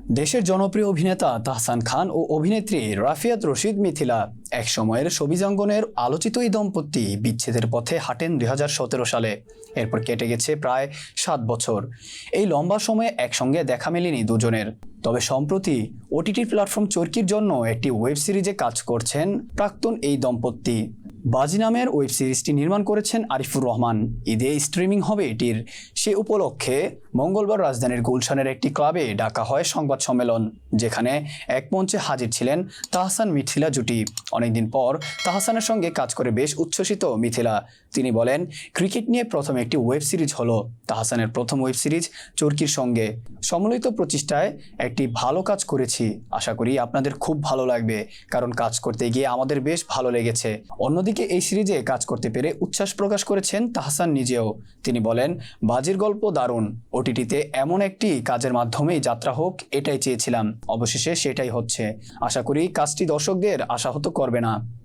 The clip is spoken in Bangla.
দেশের জনপ্রিয় অভিনেতা তাহসান খান ও অভিনেত্রী রাফিয়াত রশিদ মিথিলা এক সময়ের ছবিজাঙ্গনের আলোচিত এই দম্পতি বিচ্ছেদের পথে হাঁটেন 2017 সালে। এরপর কেটে গেছে প্রায় 7 বছর। এই লম্বা সময়ে একসঙ্গে দেখা মেলেনি দুজনের। তবে সম্প্রতি ওটিটি প্ল্যাটফর্ম চরকির জন্য একটি ওয়েব সিরিজে কাজ করছেন প্রাক্তন এই দম্পতি। বাজি নামের ওয়েব সিরিজটি নির্মাণ করেছেন আরিফুর রহমান। ঈদে স্ট্রিমিং হবে এটির। সে উপলক্ষে মঙ্গলবার রাজধানীর গুলশানের একটি ক্লাবে ডাকা হয় সংবাদ সম্মেলন, যেখানে এক মঞ্চে হাজির ছিলেন তাহসান মিথিলা জুটি। অনেকদিন পর তাহসানের সঙ্গে কাজ করে বেশ উচ্ছ্বসিত মিথিলা। তিনি বলেন, ক্রিকেট নিয়ে প্রথম একটি ওয়েব সিরিজ হলো তাহসানের প্রথম ওয়েব সিরিজ চরকির সঙ্গে। সম্মিলিত প্রচেষ্টায় একটি ভালো কাজ করেছি। আশা করি আপনাদের খুব ভালো লাগবে, কারণ কাজ করতে গিয়ে আমাদের বেশ ভালো লেগেছে। অন্যদিকে এই সিরিজে কাজ করতে পেরে উচ্ছ্বাস প্রকাশ করেছেন তাহসান নিজেও। তিনি বলেন, বাজির গল্প দারুণ। ওটিটিতে এমন একটি কাজের মাধ্যমেই যাত্রা হোক, এটাই চেয়েছিলাম। অবশেষে সেটাই হচ্ছে। আশা করি কাজটি দর্শকদের আশাহত করবে না।